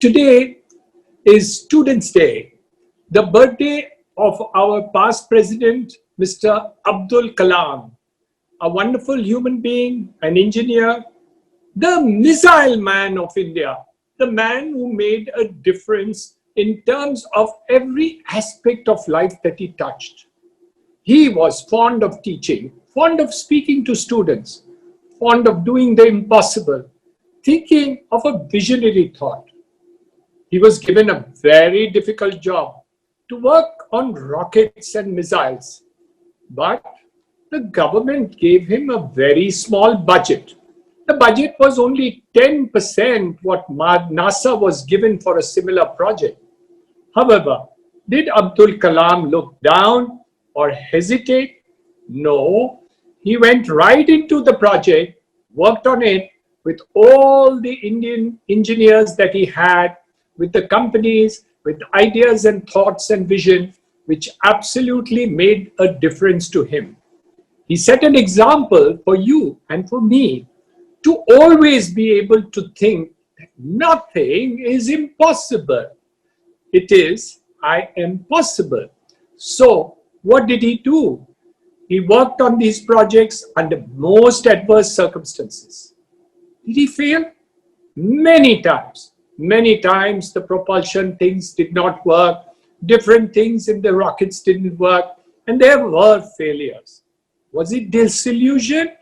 Today is Students' Day, the birthday of our past president, Mr. Abdul Kalam, a wonderful human being, an engineer, the missile man of India, the man who made a difference in terms of every aspect of life that he touched. He was fond of teaching, fond of speaking to students, fond of doing the impossible, thinking of a visionary thought. He was given a very difficult job to work on rockets and missiles, but the government gave him a very small budget. The budget was only 10% what NASA was given for a similar project. However, did Abdul Kalam look down or hesitate? No, he went right into the project, worked on it with all the Indian engineers that he had, with the companies, with ideas and thoughts and vision, which absolutely made a difference to him. He set an example for you and for me to always be able to think that nothing is impossible. It is, I am possible. So what did he do? He worked on these projects under most adverse circumstances. Did he fail? Many times. Many times the propulsion things did not work. Different things in the rockets didn't work. And there were failures. Was it disillusion?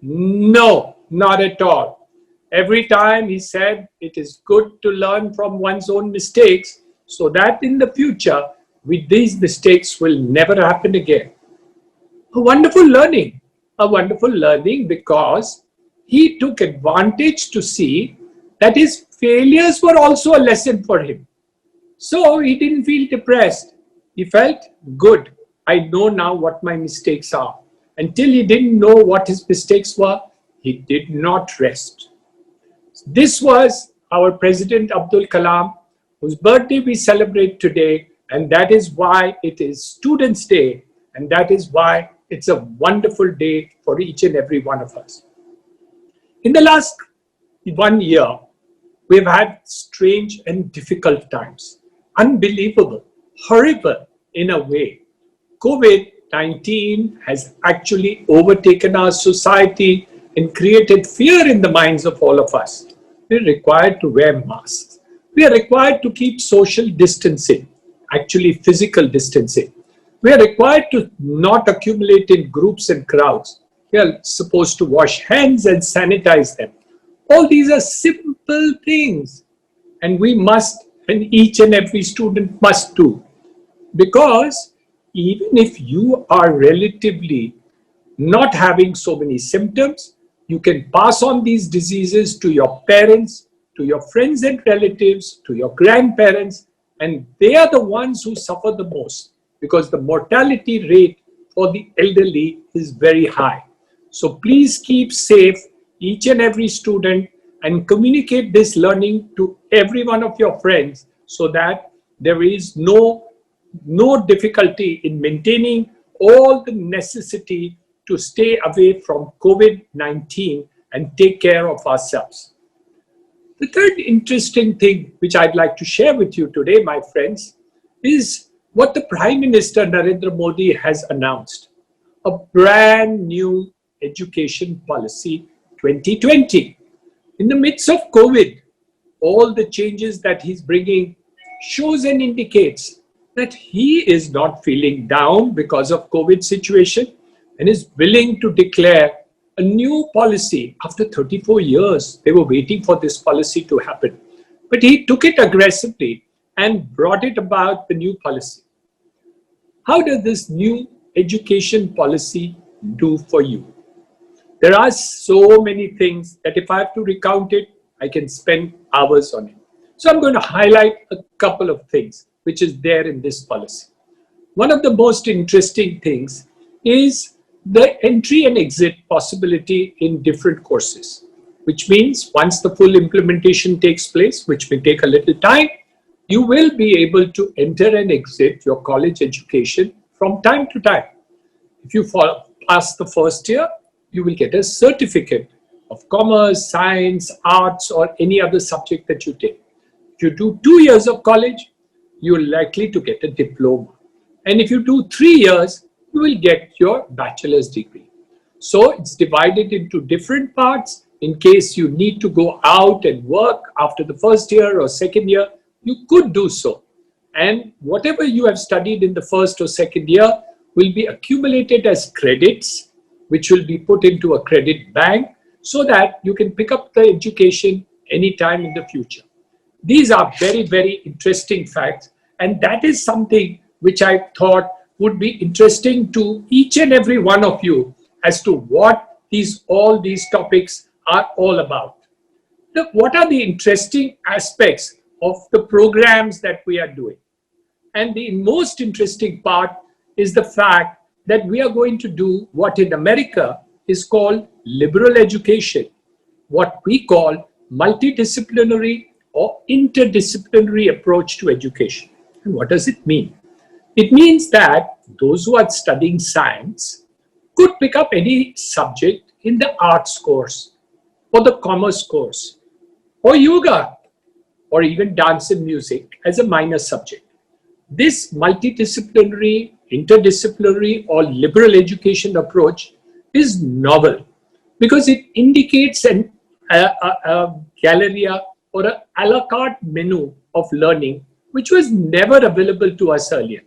No, not at all. Every time he said it is good to learn from one's own mistakes so that in the future, with these mistakes will never happen again. A wonderful learning because he took advantage to see that his failures were also a lesson for him. So he didn't feel depressed. He felt good. I know now what my mistakes are. Until he didn't know what his mistakes were, he did not rest. This was our President Abdul Kalam, whose birthday we celebrate today, and that is why it is Students' Day, and that is why it's a wonderful day for each and every one of us. In the last 1 year, we've had strange and difficult times, unbelievable, horrible in a way. COVID-19 has actually overtaken our society and created fear in the minds of all of us. We're required to wear masks. We are required to keep social distancing, actually physical distancing. We are required to not accumulate in groups and crowds. We are supposed to wash hands and sanitize them. All these are simple things, and we must, and each and every student must do. Because even if you are relatively not having so many symptoms, you can pass on these diseases to your parents, to your friends and relatives, to your grandparents, and they are the ones who suffer the most because the mortality rate for the elderly is very high. So please keep safe each and every student and communicate this learning to every one of your friends so that there is no difficulty in maintaining all the necessity to stay away from COVID-19 and take care of ourselves. The third interesting thing which I'd like to share with you today, my friends, is what the Prime Minister Narendra Modi has announced. A brand new education policy 2020. In the midst of COVID, all the changes that he's bringing shows and indicates that he is not feeling down because of COVID situation and is willing to declare a new policy. After 34 years, they were waiting for this policy to happen. But he took it aggressively and brought it about the new policy. How does this new education policy do for you? There are so many things that if I have to recount it, I can spend hours on it. So I'm going to highlight a couple of things which is there in this policy. One of the most interesting things is the entry and exit possibility in different courses, which means once the full implementation takes place, which may take a little time, you will be able to enter and exit your college education from time to time. If you pass the first year, you will get a certificate of commerce, science, arts, or any other subject that you take. If you do 2 years of college, you're likely to get a diploma. And if you do 3 years, you will get your bachelor's degree. So it's divided into different parts. In case you need to go out and work after the first year or second year, you could do so. And whatever you have studied in the first or second year will be accumulated as credits, which will be put into a credit bank so that you can pick up the education anytime in the future. These are very, very interesting facts. And that is something which I thought would be interesting to each and every one of you as to what all these topics are all about. What are the interesting aspects of the programs that we are doing? And the most interesting part is the fact that we are going to do what in America is called liberal education, what we call multidisciplinary or interdisciplinary approach to education. And what does it mean? It means that those who are studying science could pick up any subject in the arts course or the commerce course or yoga or even dance and music as a minor subject. This multidisciplinary, interdisciplinary or liberal education approach is novel because it indicates a galleria or a la carte menu of learning which was never available to us earlier.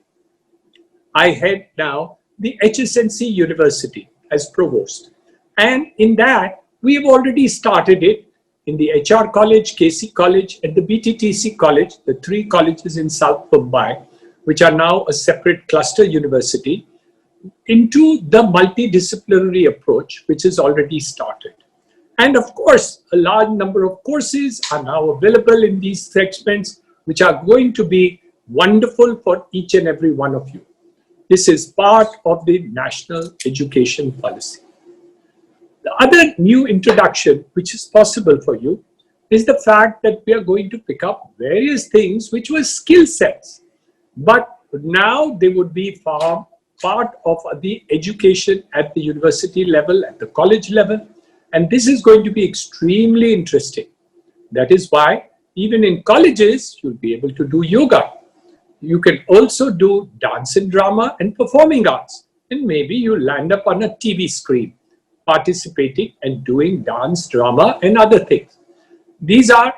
I head now the HSNC University as provost, and in that we have already started it in the HR College, KC College and the BTTC College, the 3 colleges in South Mumbai, which are now a separate cluster university, into the multidisciplinary approach, which is already started. And of course, a large number of courses are now available in these segments, which are going to be wonderful for each and every one of you. This is part of the national education policy. The other new introduction, which is possible for you, is the fact that we are going to pick up various things which were skill sets, but now they would be part of the education at the university level, at the college level, and this is going to be extremely interesting. That is why even in colleges, you'll be able to do yoga. You can also do dance and drama and performing arts, and maybe you land up on a TV screen participating and doing dance, drama and other things. These are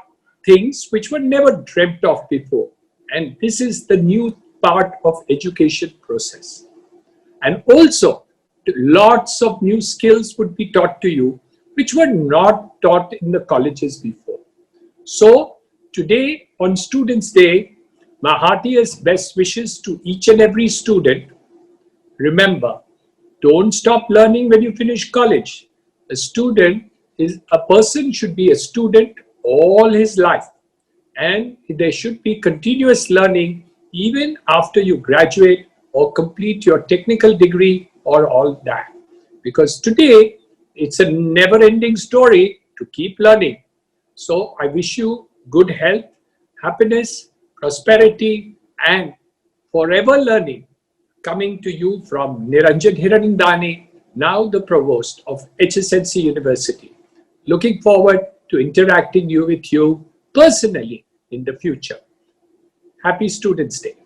things which were never dreamt of before, and this is the new part of education process. And also lots of new skills would be taught to you which were not taught in the colleges before. So today on Students' Day, my heartiest best wishes to each and every student. Remember, don't stop learning when you finish college. A person should be a student all his life, and there should be continuous learning even after you graduate or complete your technical degree or all that. Because today, it's a never-ending story to keep learning. So I wish you good health, happiness, prosperity and forever learning coming to you from Niranjan Hiranandani, now the provost of HSNC University. Looking forward to interacting with you personally in the future. Happy Students' Day.